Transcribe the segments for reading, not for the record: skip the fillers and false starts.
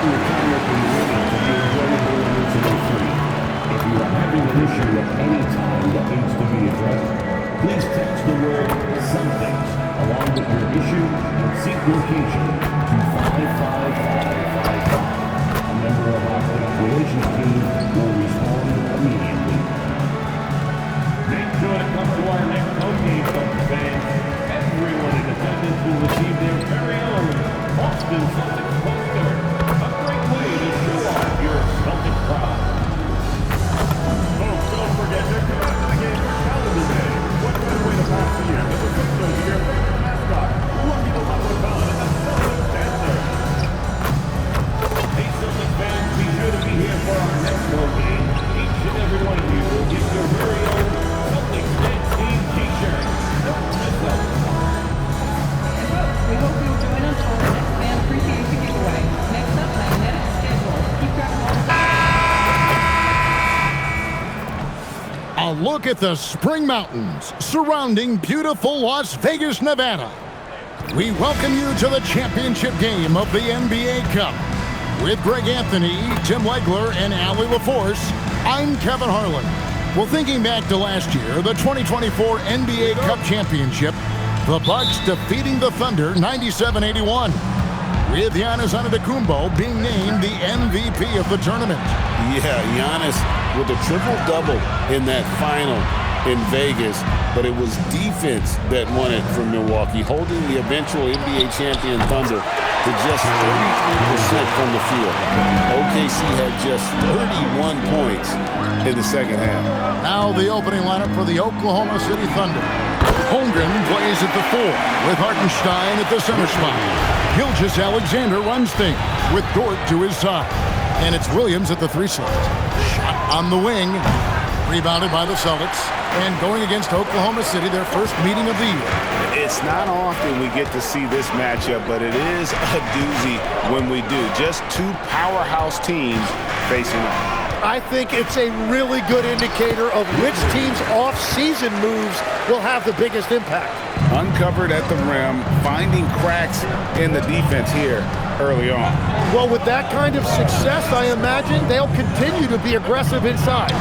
your time at the arena to be enjoyable and incident-free. If you are having an issue at any time that needs to be addressed, please text the word CELTICS along with your issue and seat location to 55555. A member of our public relations team will respond immediately. Make sure to come to our next home game, Celtics fans. Everyone in attendance will receive their very own Boston Celtics poster. A great way to show off your Celtic pride. Folks, don't forget to come out to the game for Calendar Day. What better way to pass the year than to put those your favorite mascot, Lucky the Leprechaun, and the Celtics dancer. Hey, Celtics fans, be sure to be here for our next home game. Each and every one of you will get your very own Celtics Dance Team t-shirt. Don't miss out. We hope you'll join us for our next fan appreciation giveaway. Next up, magnetic schedule. Keep track of all. A look at the Spring Mountains surrounding beautiful Las Vegas, Nevada. We welcome you to the championship game of the NBA Cup. With Greg Anthony, Tim Legler, and Allie LaForce, I'm Kevin Harlan. Well, thinking back to last year, the 2024 NBA Cup Championship, the Bucks defeating the Thunder 97-81, with Giannis Antetokounmpo being named the MVP of the tournament. Yeah, Giannis with a triple-double in that final in Vegas, but it was defense that won it for Milwaukee, holding the eventual NBA champion Thunder to just 33% from the field. OKC had just 31 points in the second half. Now the opening lineup for the Oklahoma City Thunder. Holmgren plays at the 4, with Hartenstein at the center spot. Gilgeous-Alexander runs things with Dort to his side. And it's Williams at the 3 slot. Shot on the wing. Rebounded by the Celtics. And going against Oklahoma City, their first meeting of the year. It's not often we get to see this matchup, but it is a doozy when we do. Just two powerhouse teams facing off. I think it's a really good indicator of which team's off-season moves will have the biggest impact. Uncovered at the rim, finding cracks in the defense here early on. Well, with that kind of success, I imagine they'll continue to be aggressive inside.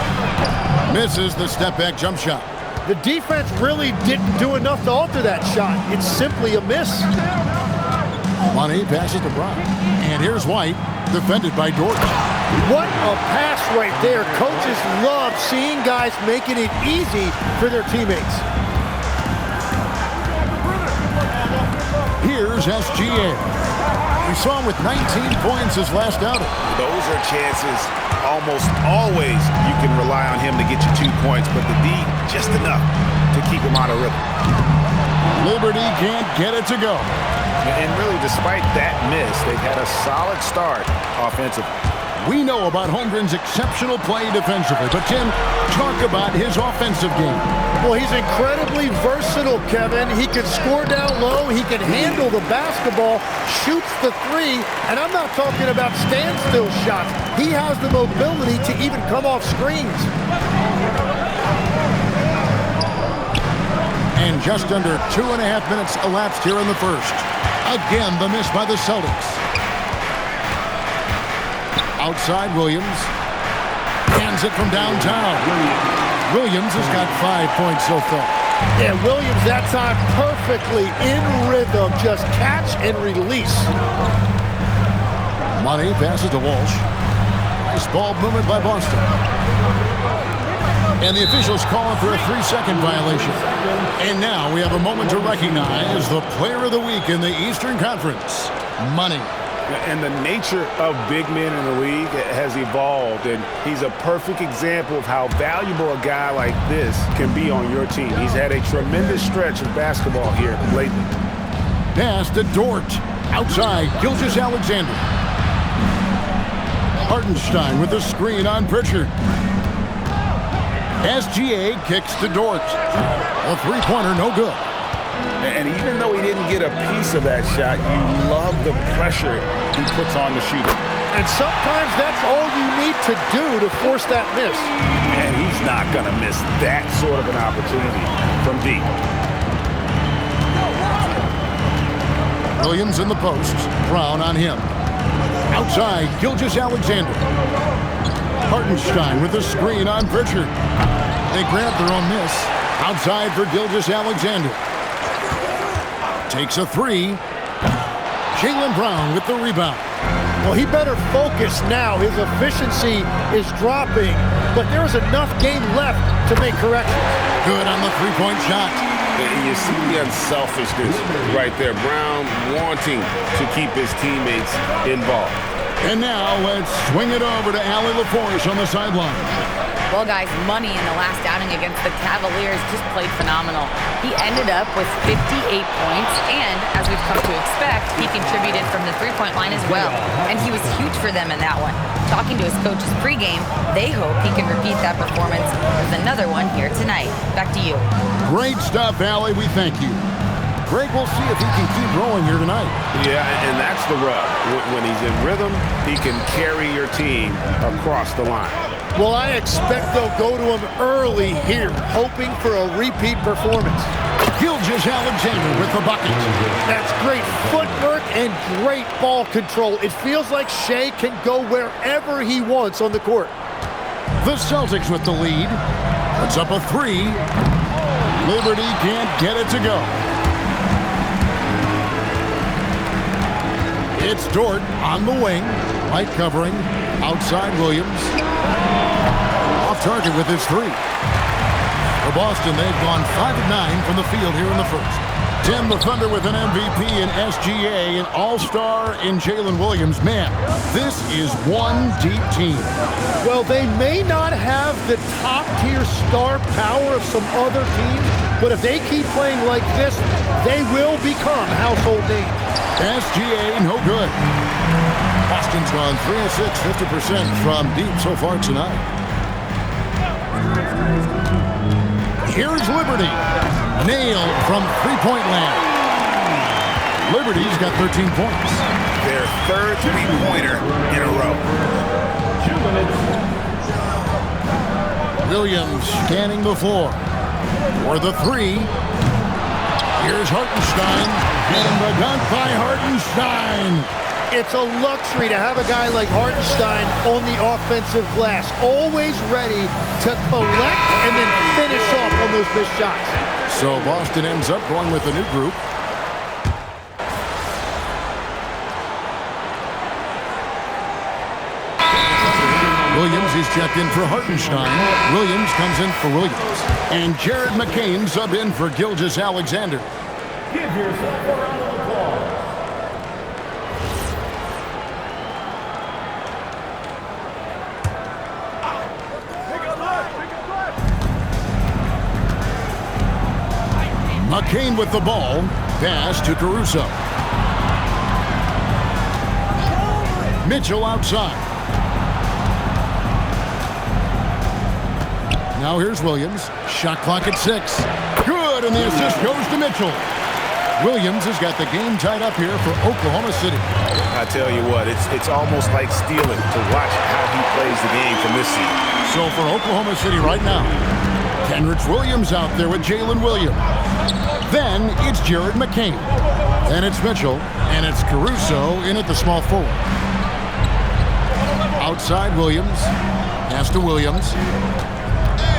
Misses the step-back jump shot. The defense really didn't do enough to alter that shot. It's simply a miss. Money passes to Brown. And here's White, defended by Dort. What a pass right there. Coaches love seeing guys making it easy for their teammates. Here's SGA. We saw him with 19 points his last outing. Those are chances almost always you can rely on him to get you 2 points, but the D, just enough to keep him out of rhythm. Liberty can't get it to go. And really, despite that miss, they've had a solid start offensively. We know about Holmgren's exceptional play defensively, but Tim, talk about his offensive game. Well, he's incredibly versatile, Kevin. He can score down low, he can handle the basketball, shoots the 3, and I'm not talking about standstill shots. He has the mobility to even come off screens. And just under 2.5 minutes elapsed here in the first. Again, the miss by the Celtics. Outside Williams. Hands it from downtown. Williams has got 5 points so far. Yeah, Williams that time perfectly in rhythm. Just catch and release. Money passes to Walsh. Nice ball movement by Boston. And the officials calling for a 3-second violation. And now we have a moment to recognize the player of the week in the Eastern Conference, Money. And the nature of big men in the league has evolved, and he's a perfect example of how valuable a guy like this can be on your team. He's had a tremendous stretch of basketball here lately. Pass to Dort. Outside, Gilgeous-Alexander. Hartenstein with the screen on Pritchard. SGA kicks to Dort. A three-pointer, no good. And even though he didn't get a piece of that shot, you love the pressure he puts on the shooter. And sometimes that's all you need to do to force that miss. And he's not going to miss that sort of an opportunity from deep. Williams in the post. Brown on him. Outside, Gilgeous-Alexander. Hartenstein with the screen on Pritchard. They grab their own miss. Outside for Gilgeous-Alexander. Takes a three. Jaylen Brown with the rebound. Well, he better focus now. His efficiency is dropping, but there's enough game left to make corrections. Good on the three-point shot. And you see the unselfishness right there. Brown wanting to keep his teammates involved. And now let's swing it over to Allie LaForce on the sideline. Well, guys, Money in the last outing against the Cavaliers just played phenomenal. He ended up with 58 points, and as we've come to expect, he contributed from the three-point line as well. And he was huge for them in that one. Talking to his coaches pregame, they hope he can repeat that performance with another one here tonight. Back to you. Great stuff, Allie. We thank you. Greg, we'll see if he can keep rolling here tonight. Yeah, and that's the rub. When he's in rhythm, he can carry your team across the line. Well, I expect they'll go to him early here, hoping for a repeat performance. Gilgeous-Alexander with the bucket. That's great footwork and great ball control. It feels like Shea can go wherever he wants on the court. The Celtics with the lead. It's up a three. Liberty can't get it to go. It's Dort on the wing. Light covering. Outside Williams. Off target with his three. For Boston, they've gone 5 of 9 from the field here in the first. Tim, the Thunder with an MVP in SGA, an all-star in Jalen Williams. Man, this is one deep team. Well, they may not have the top-tier star power of some other teams, but if they keep playing like this, they will become household names. SGA, no good. Boston's gone 3 of 6, 50% from deep so far tonight. Here's Liberty. Nailed from three-point land. Liberty's got 13 points. Their third three-pointer in a row. Williams scanning the floor. For the three. Here's Hartenstein. And the dunk by Hartenstein. It's a luxury to have a guy like Hartenstein on the offensive glass, always ready to collect and then finish off on those missed shots. So Boston ends up going with a new group. Williams is checked in for Hartenstein. Williams comes in for Williams. And Jared McCain sub in for Gilgeous-Alexander. Give yourself a round of applause. McCain with the ball. Pass to Caruso. Mitchell outside. Now here's Williams. Shot clock at 6. Good, and the assist goes to Mitchell. Williams has got the game tied up here for Oklahoma City. I tell you what, it's almost like stealing to watch how he plays the game from this season. So for Oklahoma City right now, Kenrich Williams out there with Jalen Williams. Then it's Jared McCain. Then it's Mitchell, and it's Caruso in at the small forward. Outside Williams. Pass to Williams.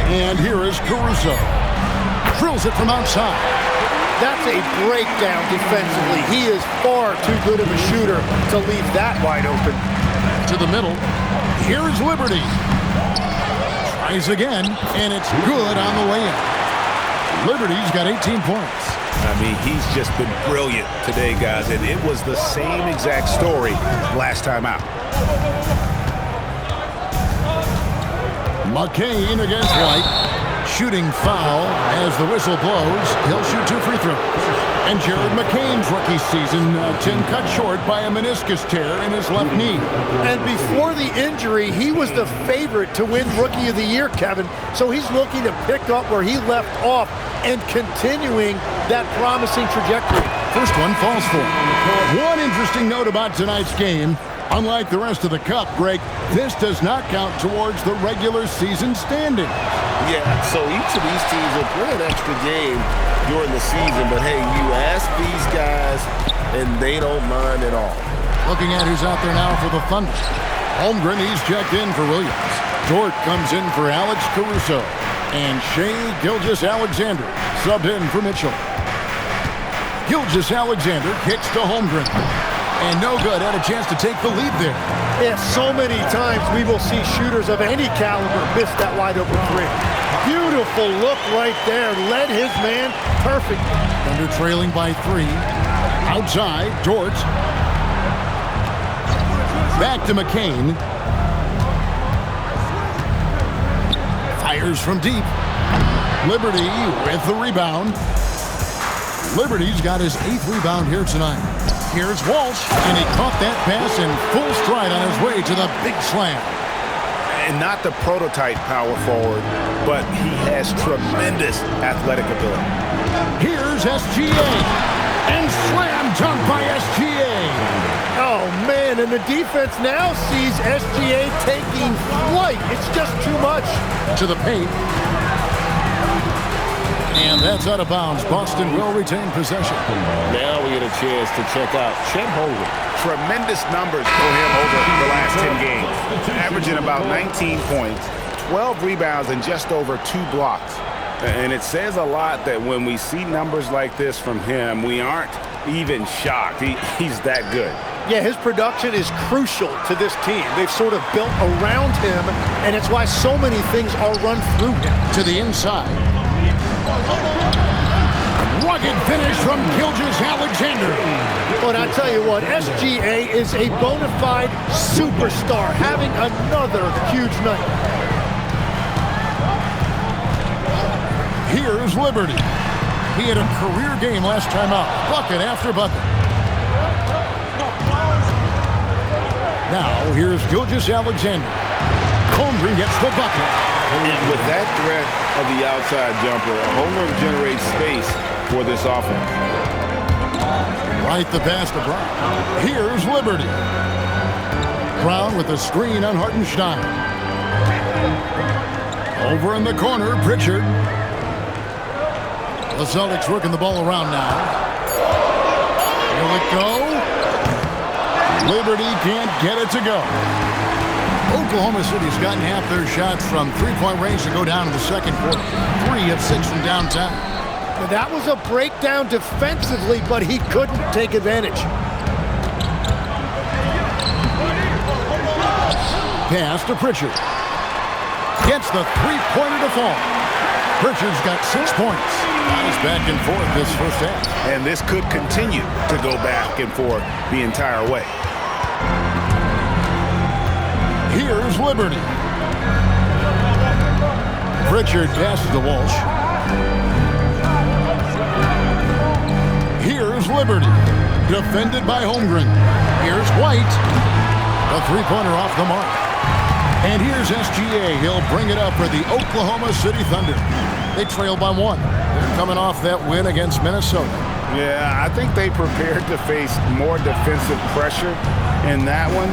And here is Caruso. Drills it from outside. That's a breakdown defensively. He is far too good of a shooter to leave that wide open. To the middle. Here's Liberty. Tries again, and it's good on the way in. Liberty's got 18 points. I mean, he's just been brilliant today, guys, and it was the same exact story last time out. McCain against White. Shooting foul as the whistle blows. He'll shoot 2 free throws. And Jared McCain's rookie season, Tim, cut short by a meniscus tear in his left knee. And before the injury, he was the favorite to win Rookie of the Year, Kevin. So he's looking to pick up where he left off and continuing that promising trajectory. First one falls for him. One interesting note about tonight's game. Unlike the rest of the Cup, Greg, this does not count towards the regular season standings. Yeah, so each of these teams will play an extra game during the season, but hey, you ask these guys, and they don't mind at all. Looking at who's out there now for the Thunder. Holmgren, he's checked in for Williams. Dort comes in for Alex Caruso. And Shea Gilgeous-Alexander subbed in for Mitchell. Gilgeous-Alexander kicks to Holmgren. And no good, had a chance to take the lead there. Yeah, so many times we will see shooters of any caliber miss that wide open three. Beautiful look right there. Led his man perfectly. Thunder trailing by 3. Outside, Dort. Back to McCain. Fires from deep. Liberty with the rebound. Liberty's got his 8th rebound here tonight. Here's Walsh, and he caught that pass in full stride on his way to the big slam. And not the prototype power forward, but he has tremendous athletic ability. Here's SGA, and slam dunk by SGA. Oh, man, and the defense now sees SGA taking flight. It's just too much. To the paint. And that's out of bounds. Boston will retain possession. Now we get a chance to check out Chet Holmgren. Tremendous numbers for him over the last 10 games. Averaging about 19 points, 12 rebounds, and just over 2 blocks. And it says a lot that when we see numbers like this from him, we aren't even shocked. He's that good. Yeah, his production is crucial to this team. They've sort of built around him, and it's why so many things are run through him. To the inside. Rugged finish from Gilgeous-Alexander. But I tell you what, SGA is a bona fide superstar, having another huge night. Here's Liberty. He had a career game last time out. Bucket after bucket. Now, here's Gilgeous-Alexander. Holmgren gets the bucket. And with that threat of the outside jumper, Holmgren generates space for this offense. Right the pass to Brown. Here's Liberty. Brown with a screen on Hartenstein. Over in the corner, Pritchard. The Celtics working the ball around now. Will it go? Liberty can't get it to go. Oklahoma City's gotten half their shots from three-point range to go down in the second quarter. 3 of 6 from downtown. Now, that was a breakdown defensively, but he couldn't take advantage. Pass to Pritchard. Gets the three-pointer to fall. Pritchard's got 6 points. He's back and forth this first half. And this could continue to go back and forth the entire way. Here's Liberty. Pritchard passes to Walsh. Here's Liberty. Defended by Holmgren. Here's White. A three-pointer off the mark. And here's SGA. He'll bring it up for the Oklahoma City Thunder. They trail by 1. They're coming off that win against Minnesota. Yeah, I think they prepared to face more defensive pressure in that one.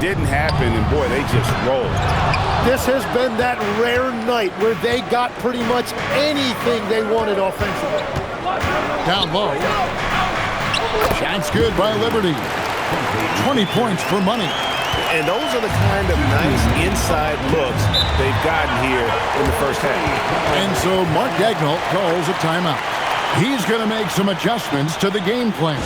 Didn't happen, and boy, they just rolled. This has been that rare night where they got pretty much anything they wanted offensively. Down low. Shot's good by Liberty. 20 points for money. And those are the kind of nice inside looks they've gotten here in the first half. And so Mark Daigneault calls a timeout. He's going to make some adjustments to the game plan.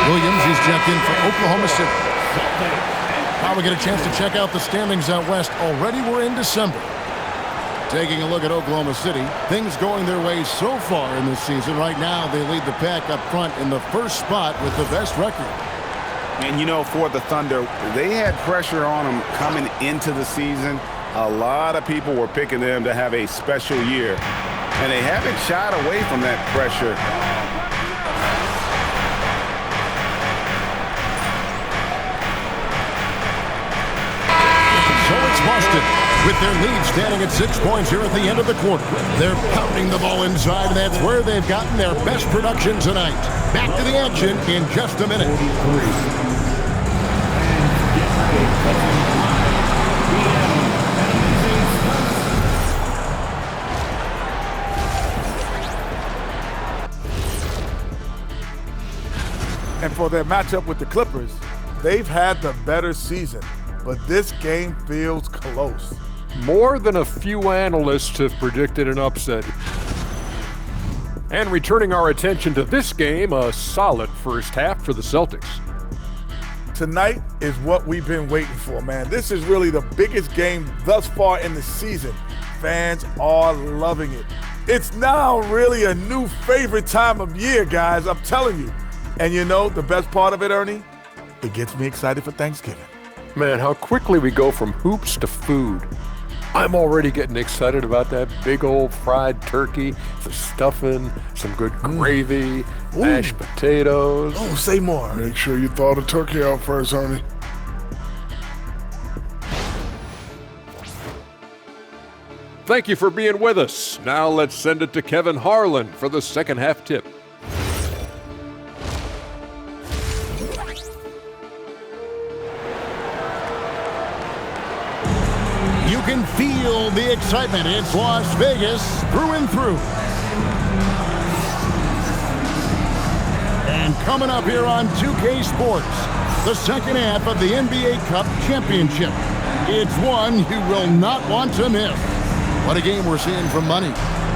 Williams is checked in for Oklahoma City. Now we get a chance to check out the standings out west. Already we're in December. Taking a look at Oklahoma City, things going their way so far in this season. Right now, they lead the pack up front in the first spot with the best record. And, you know, for the Thunder, they had pressure on them coming into the season. A lot of people were picking them to have a special year, and they haven't shied away from that pressure. So it's Boston. With their lead standing at 6 points here at the end of the quarter. They're pounding the ball inside, and that's where they've gotten their best production tonight. Back to the action in just a minute. And for their matchup with the Clippers, they've had the better season, but this game feels close. More than a few analysts have predicted an upset. And returning our attention to this game, a solid first half for the Celtics. Tonight is what we've been waiting for, man. This is really the biggest game thus far in the season. Fans are loving it. It's now really a new favorite time of year, guys, I'm telling you. And you know, the best part of it, Ernie? It gets me excited for Thanksgiving. Man, how quickly we go from hoops to food. I'm already getting excited about that big old fried turkey, the stuffing, some good gravy, mashed potatoes. Oh, say more. Make sure you thaw the turkey out first, honey. Thank you for being with us. Now let's send it to Kevin Harlan for the second half tip. You can feel the excitement. It's Las Vegas through and through. And coming up here on 2K Sports, the second half of the NBA Cup Championship. It's one you will not want to miss. What a game we're seeing from Money.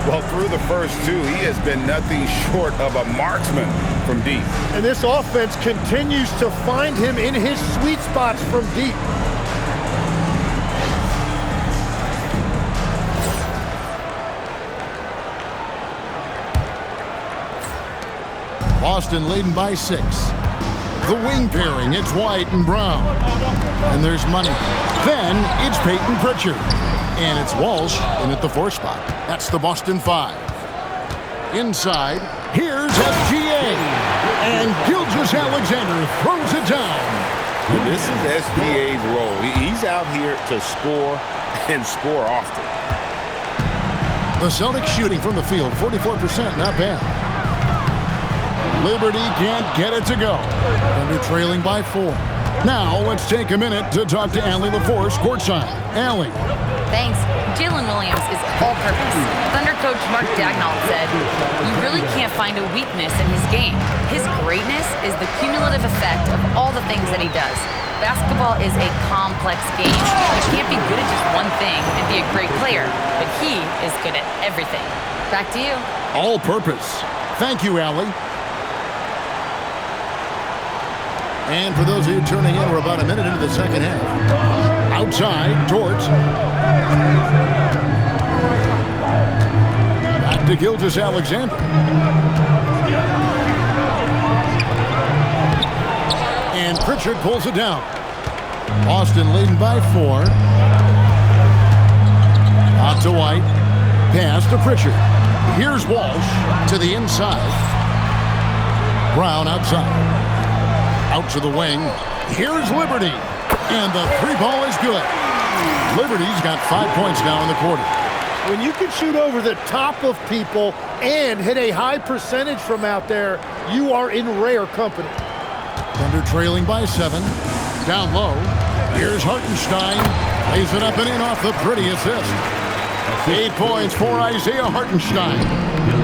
Well, through the first two, he has been nothing short of a marksman from deep. And this offense continues to find him in his sweet spots from deep. Boston leading by 6. The wing pairing, it's White and Brown. And there's Money. Then it's Peyton Pritchard. And it's Walsh in at the 4 spot. That's the Boston 5. Inside, here's SGA. And Gilgeous-Alexander throws it down. And this is SGA's role. He's out here to score and score often. The Celtics shooting from the field, 44%, not bad. Liberty can't get it to go. Thunder trailing by 4. Now let's take a minute to talk to Allie LaForce courtside. Allie. Thanks. Jalen Williams is all-purpose. Thunder coach Mark Daigneault said, "You really can't find a weakness in his game. His greatness is the cumulative effect of all the things that he does. Basketball is a complex game. You can't be good at just one thing and be a great player, but he is good at everything." Back to you. All-purpose. Thank you, Allie. And for those of you tuning in, we're about a minute into the second half. Outside, Dort. Back to Gilgeous-Alexander. And Pritchard pulls it down. Boston leading by 4. Out to White. Pass to Pritchard. Here's Walsh to the inside. Brown outside. Out to the wing. Here's Liberty. And the 3 ball is good. Liberty's got 5 points now in the quarter. When you can shoot over the top of people and hit a high percentage from out there, you are in rare company. Thunder trailing by 7. Down low. Here's Hartenstein. Lays it up and in off the pretty assist. 8 points for Isaiah Hartenstein.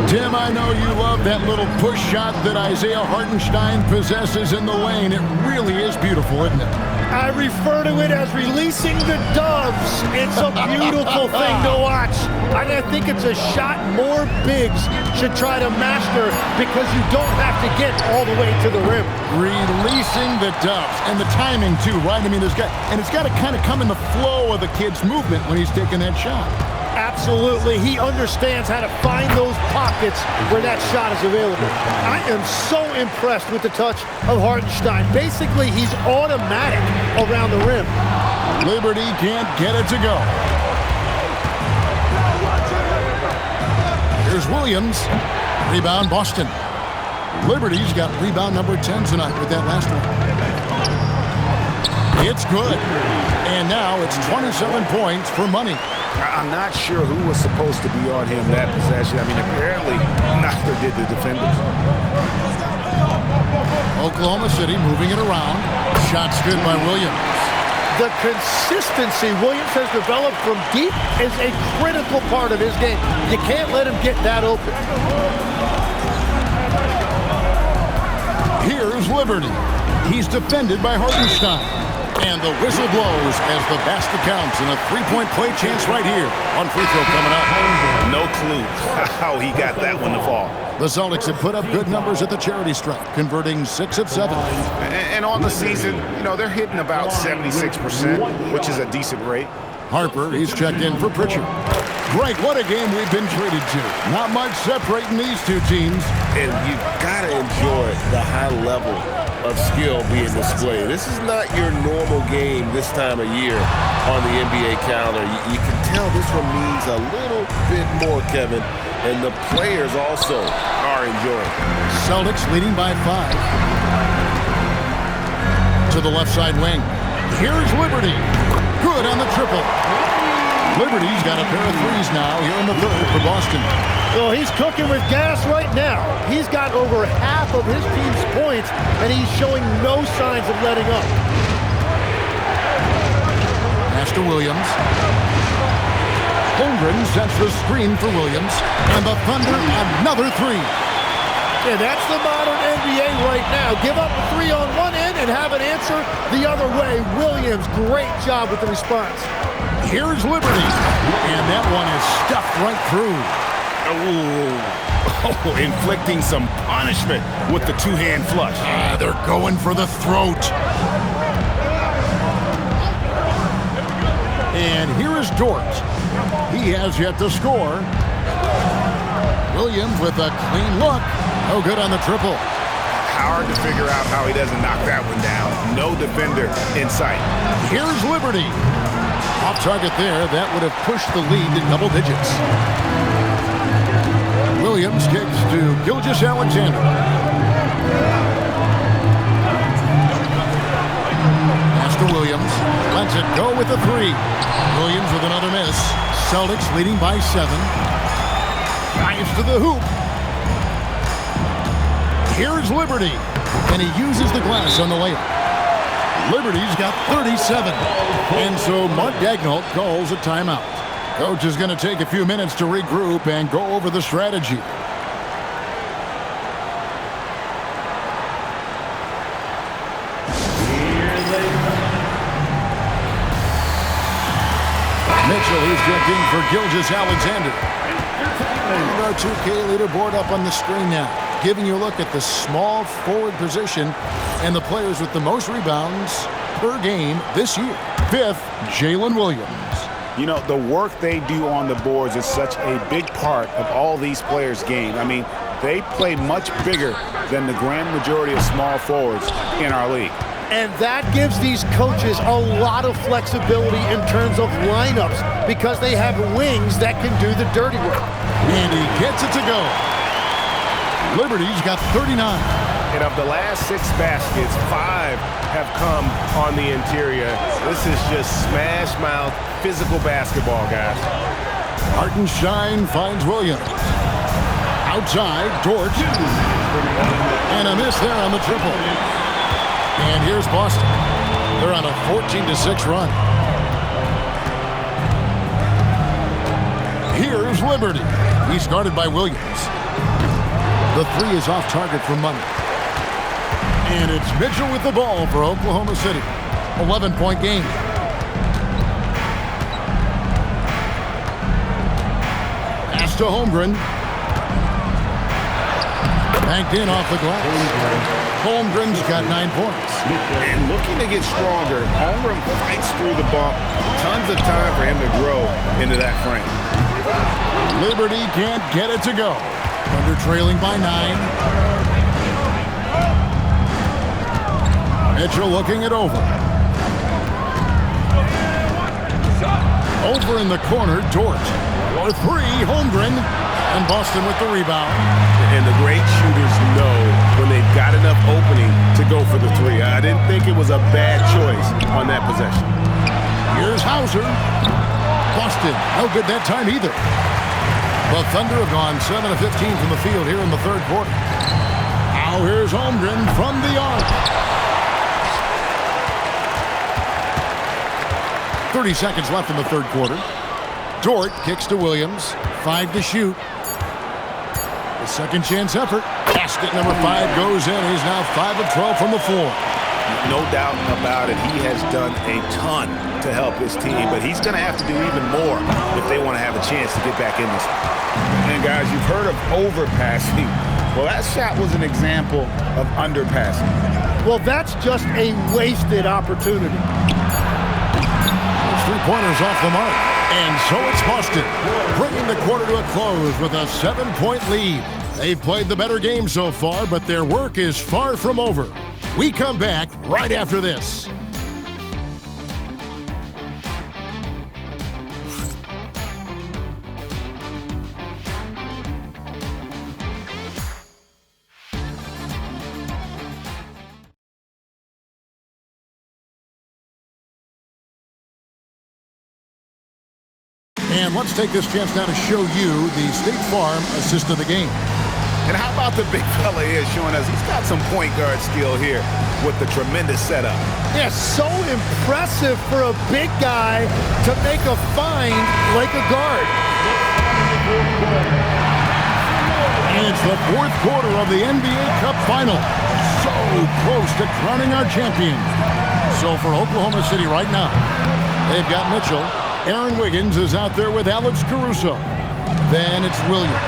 Tim, I know you love that little push shot that Isaiah Hartenstein possesses in the lane. It really is beautiful, isn't it? I refer to it as releasing the doves. It's a beautiful thing to watch. And I think it's a shot more bigs should try to master because you don't have to get all the way to the rim. Releasing the doves. And the timing, too, right? I mean, it's got to kind of come in the flow of the kid's movement when he's taking that shot. Absolutely. He understands how to find those pockets where that shot is available. I am so impressed with the touch of Hartenstein. Basically, he's automatic around the rim. Liberty can't get it to go. Here's Williams. Rebound, Boston. Liberty's got rebound number 10 tonight with that last one. It's good. And now it's 27 points for Money. I'm not sure who was supposed to be on him that possession. I mean, apparently neither did the defenders. Oklahoma City moving it around. Shots good by Williams. The consistency Williams has developed from deep is a critical part of his game. You can't let him get that open. Here's Liberty. He's defended by Hartenstein. And the whistle blows as the basket counts in a three-point play chance right here on free throw coming up. No clue how he got that one to fall. The Celtics have put up good numbers at the charity stripe, converting 6 of 7. And on the season, they're hitting about 76%, which is a decent rate. Harper, he's checked in for Pritchard. Greg, what a game we've been treated to. Not much separating these two teams. And you've got to enjoy the high level of skill being displayed. This is not your normal game this time of year on the NBA calendar. You can tell this one needs a little bit more, Kevin, and the players also are enjoying. Celtics leading by 5. To the left side wing. Here's Liberty. Good on the triple. Liberty's got a pair of threes now here in the third for Boston. Well, he's cooking with gas right now. He's got over half of his team's points, and he's showing no signs of letting up. Pass to Williams. Holmgren sets the screen for Williams. And the Thunder, another three. Yeah, that's the modern NBA right now. Give up a three on one end and have an answer the other way. Williams, great job with the response. Here's Liberty. And that one is stuffed right through. Oh, inflicting some punishment with the two-hand flush. They're going for the throat. And here is Dort. He has yet to score. Williams with a clean look. No good on the triple. Hard to figure out how he doesn't knock that one down. No defender in sight. Here's Liberty. Off target there. That would have pushed the lead to double digits. Williams kicks to Gilgeous-Alexander. Pass to Williams. Lets it go with a three. Williams with another miss. Celtics leading by 7. Drives to the hoop. Here's Liberty. And he uses the glass on the layup. Liberty's got 37. And so Mark Daigneault calls a timeout. Coach is going to take a few minutes to regroup and go over the strategy. Mitchell, he's checked in for Gilgeous-Alexander. And our 2K leaderboard up on the screen now, giving you a look at the small forward position and the players with the most rebounds per game this year. 5th, Jalen Williams. The work they do on the boards is such a big part of all these players' game. I mean, they play much bigger than the grand majority of small forwards in our league. And that gives these coaches a lot of flexibility in terms of lineups because they have wings that can do the dirty work. And he gets it to go. Liberty's got 39. And of the last 6 baskets, 5 have come on the interior. This is just smash mouth, physical basketball, guys. Hartenstein finds Williams. Outside, Dort. And a miss there on the triple. And here's Boston. They're on a 14-6 run. Here's Liberty. He's guarded by Williams. The three is off target for money. And it's Mitchell with the ball for Oklahoma City. 11-point game. Pass to Holmgren. Banked in off the glass. Holmgren's got 9 points. And looking to get stronger, Holmgren fights through the bump. Tons of time for him to grow into that frame. Liberty can't get it to go. Thunder trailing by 9. Mitchell looking it over. Over in the corner, Dort. For 3, Holmgren. And Boston with the rebound. And the great shooters know when they've got enough opening to go for the 3. I didn't think it was a bad choice on that possession. Here's Hauser. Boston, no good that time either. The Thunder have gone 7 of 15 from the field here in the third quarter. Now here's Holmgren from the arc. 30 seconds left in the third quarter. Dort kicks to Williams. 5 to shoot. The second chance effort. Basket number 5 goes in. He's now 5 of 12 from the floor. No doubt about it. He has done a ton to help his team, but he's going to have to do even more if they want to have a chance to get back in this. And guys, you've heard of overpassing. Well, that shot was an example of underpassing. Well, that's just a wasted opportunity. 3-pointers off the mark. And so it's Boston, bringing the quarter to a close with a 7-point lead. They've played the better game so far, but their work is far from over. We come back right after this. And let's take this chance now to show you the State Farm assist of the game. And how about the big fella here showing us he's got some point guard skill here with the tremendous setup. Yeah, so impressive for a big guy to make a find like a guard. And it's the 4th quarter of the NBA Cup Final. So close to crowning our champion. So for Oklahoma City right now, they've got Mitchell. Aaron Wiggins is out there with Alex Caruso. Then it's Williams.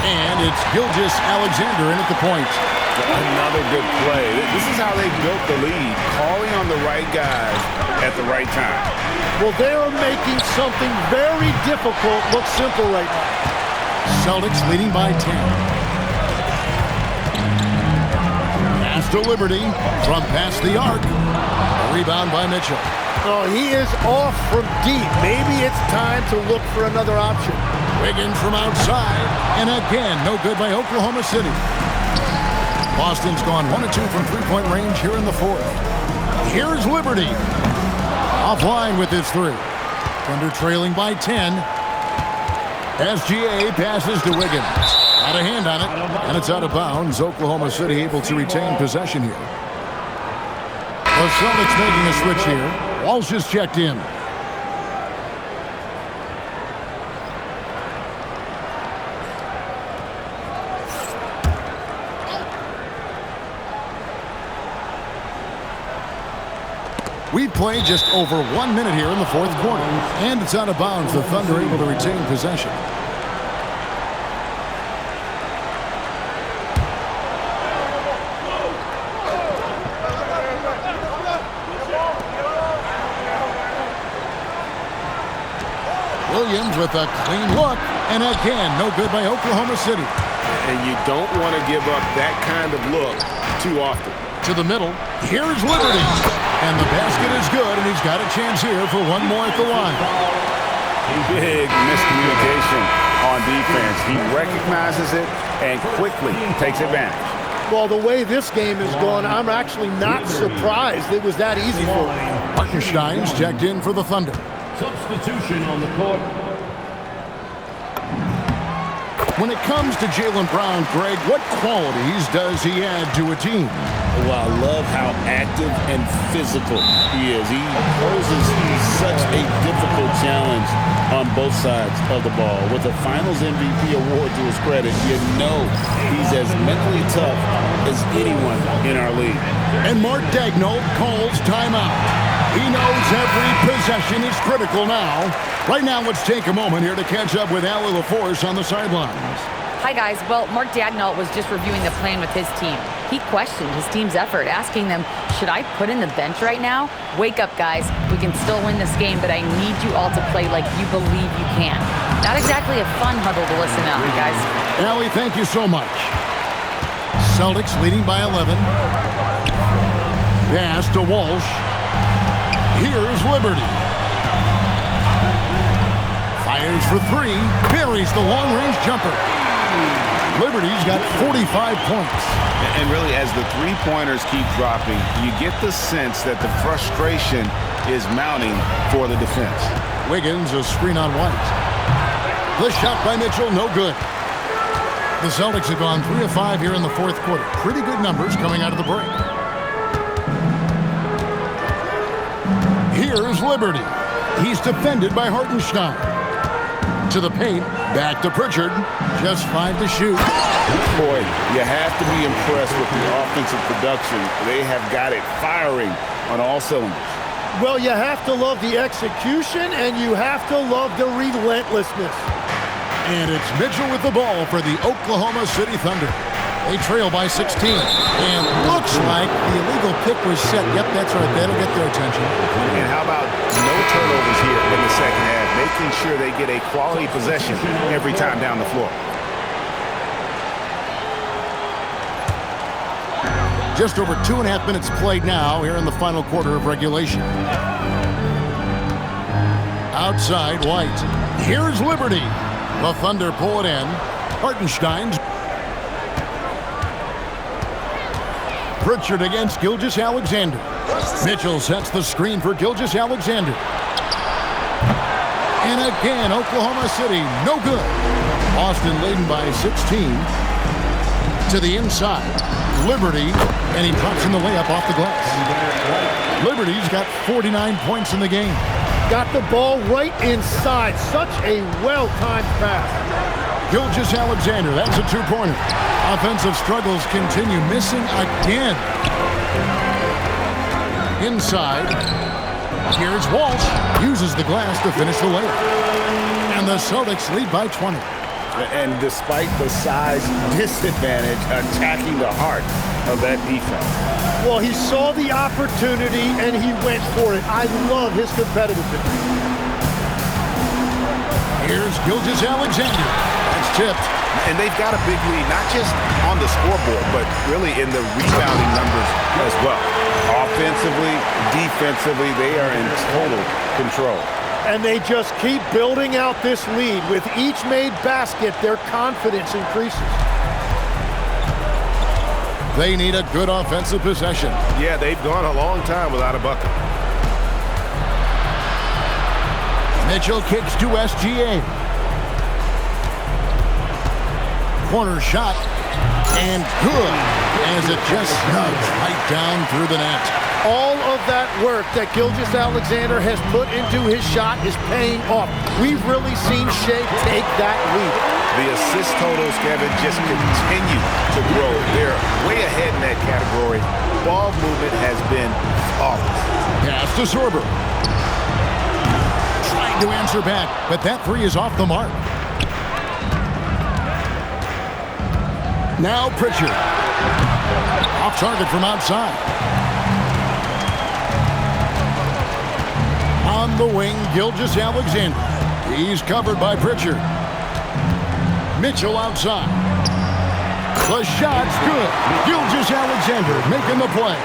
And it's Gilgeous-Alexander in at the point. Another good play. This is how they built the lead, calling on the right guys at the right time. Well, they're making something very difficult look simple right now. Celtics leading by 10. Pass to Liberty from past the arc. A rebound by Mitchell. Oh, he is off from deep. Maybe it's time to look for another option. Wiggins from outside. And again, no good by Oklahoma City. Boston's gone 1 of 2 from three-point range here in the 4th. Here's Liberty. Offline with his 3. Thunder trailing by 10. SGA passes to Wiggins. Got a hand on it, and it's out of bounds. Oklahoma City able to retain possession here. The Celtics making a switch here. Walsh is checked in. We played just over 1 minute here in the 4th quarter, and it's out of bounds. The Thunder able to retain possession. Williams with a clean look, and again, no good by Oklahoma City. And you don't want to give up that kind of look too often. To the middle, here's Liberty. And the basket is good, and he's got a chance here for one more at the line. Big miscommunication on defense. He recognizes it and quickly takes advantage. Well, the way this game is going, I'm actually not surprised it was that easy for him. Hartenstein's checked in for the Thunder. Substitution on the court. When it comes to Jaylen Brown, Greg, what qualities does he add to a team? Well, I love how active and physical he is. He poses such a difficult challenge on both sides of the ball. With a Finals MVP award to his credit, you know he's as mentally tough as anyone in our league. And Mark Daigneault calls timeout. He knows every possession is critical now. Right now, let's take a moment here to catch up with Allie LaForce on the sidelines. Hi, guys. Well, Mark Daigneault was just reviewing the plan with his team. He questioned his team's effort, asking them, should I put in the bench right now? Wake up, guys. We can still win this game, but I need you all to play like you believe you can. Not exactly a fun huddle to listen to, guys. Allie, thank you so much. Celtics leading by 11. Pass to Walsh. Here's Liberty. Fires for 3. Buries the long-range jumper. Liberty's got 45 points. And really, as the three-pointers keep dropping, you get the sense that the frustration is mounting for the defense. Wiggins, a screen on White. The shot by Mitchell, no good. The Celtics have gone 3 of 5 here in the 4th quarter. Pretty good numbers coming out of the break. Here's Liberty. He's defended by Hartenstein. To the paint, back to Pritchard. Just 5 to shoot. Boy, you have to be impressed with the offensive production. They have got it firing on all cylinders. Well, you have to love the execution, and you have to love the relentlessness. And it's Mitchell with the ball for the Oklahoma City Thunder. They trail by 16. And looks like the illegal pick was set. Yep, that's right. That'll get their attention. And how about no turnovers here in the second half, making sure they get a quality possession every time down the floor. Just over 2.5 minutes played now here in the final quarter of regulation. Outside, White. Here's Liberty. The Thunder pull it in. Hartenstein's. Pritchard against Gilgeous-Alexander. Mitchell sets the screen for Gilgeous-Alexander. And again, Oklahoma City, no good. Boston leading by 16. To the inside. Liberty, and he drops in the layup off the glass. Liberty's got 49 points in the game. Got the ball right inside. Such a well-timed pass. Gilgeous-Alexander, that's a two-pointer. Offensive struggles continue, missing again. Inside, here's Walsh. Uses the glass to finish the layup. And the Celtics lead by 20. And despite the size disadvantage, attacking the heart of that defense. Well, he saw the opportunity, and he went for it. I love his competitiveness. Here's Gilgeous-Alexander. That's tipped. And they've got a big lead, not just on the scoreboard, but really in the rebounding numbers as well. Offensively, defensively, they are in total control. And they just keep building out this lead. With each made basket, their confidence increases. They need a good offensive possession. Yeah, they've gone a long time without a bucket. Mitchell kicks to SGA. Corner shot, and good, as it just snugs right down through the net. All of that work that Gilgeous-Alexander has put into his shot is paying off. We've really seen Shea take that lead. The assist totals, Kevin, just continue to grow. They're way ahead in that category. Ball movement has been flawless. Pass to Sorber. Trying to answer back, but that three is off the mark. Now Pritchard. Off target from outside. On the wing, Gilgeous-Alexander. He's covered by Pritchard. Mitchell outside. The shot's good. Gilgeous-Alexander making the play.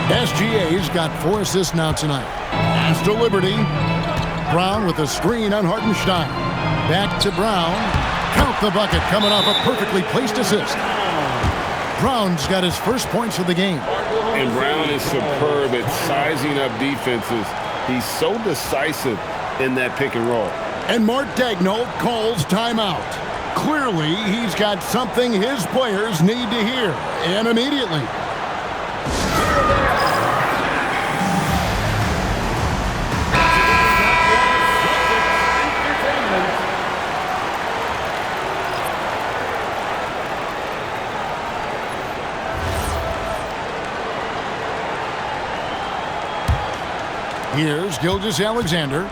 SGA's got 4 assists now tonight. Pass to Liberty. Brown with a screen on Hartenstein. Back to Brown. Count the bucket, coming off a perfectly placed assist. Brown's got his first points of the game. And Brown is superb at sizing up defenses. He's so decisive in that pick and roll. And Mark Daigneault calls timeout. Clearly, he's got something his players need to hear, and immediately. Here's Gilgeous-Alexander.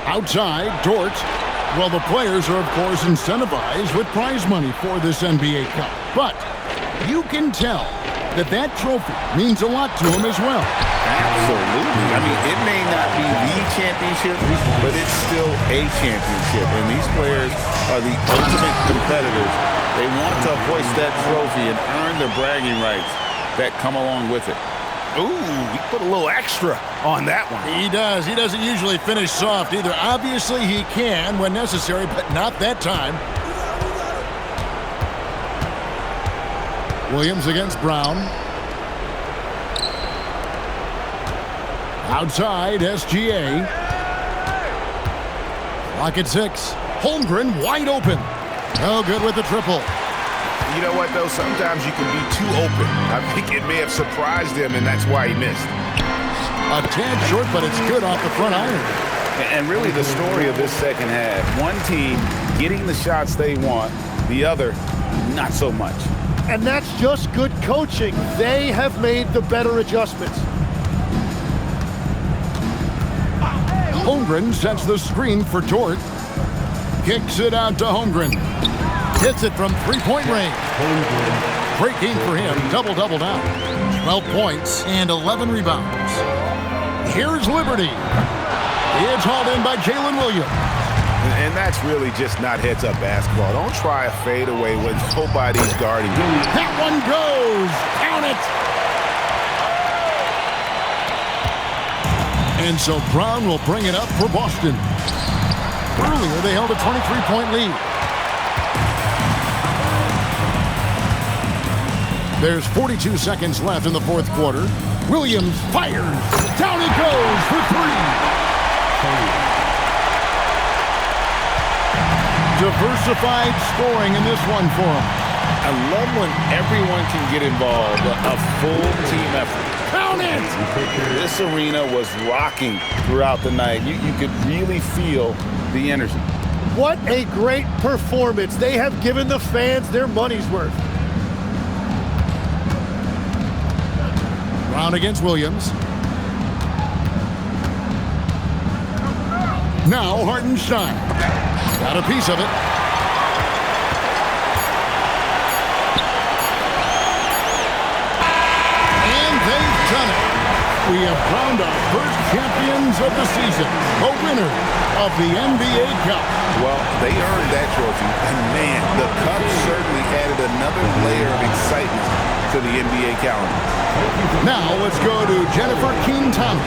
Outside, Dort. Well, the players are, of course, incentivized with prize money for this NBA Cup. But you can tell that that trophy means a lot to them as well. Absolutely. I mean, it may not be the championship, but it's still a championship. And these players are the ultimate competitors. They want to hoist that trophy and earn the bragging rights that come along with it. Ooh, he put a little extra on that one. He does. He doesn't usually finish soft either. Obviously, he can when necessary, but not that time. Williams against Brown. Outside, SGA. Clock at 6. Holmgren wide open. No good with the triple. You know what, though? Sometimes you can be too open. I think it may have surprised him, and that's why he missed. A tad short, but it's good off the front iron. And really the story of this second half, one team getting the shots they want, the other not so much. And that's just good coaching. They have made the better adjustments. Holmgren sets the screen for Dort. Kicks it out to Holmgren. Hits it from three-point range. Great game for him. Double-double now. 12 points and 11 rebounds. Here's Liberty. It's hauled in by Jalen Williams. And that's really just not heads-up basketball. Don't try a fadeaway when nobody's guarding you. That one goes. Count it. And so Brown will bring it up for Boston. Earlier, they held a 23-point lead. There's 42 seconds left in the fourth quarter. Williams fires. Down it goes for three. Diversified scoring in this one for him. I love when everyone can get involved, a full team effort. Count it! This arena was rocking throughout the night. You could really feel the energy. What a great performance. They have given the fans their money's worth. Brown against Williams. Now Hartenstein. Got a piece of it. And they've done it. We have crowned our first champions of the season, the winner of the NBA Cup. Well, they earned that trophy. And man, the Cup certainly added another layer of excitement to the NBA calendar. Now let's go to Jennifer Keene-Thomas.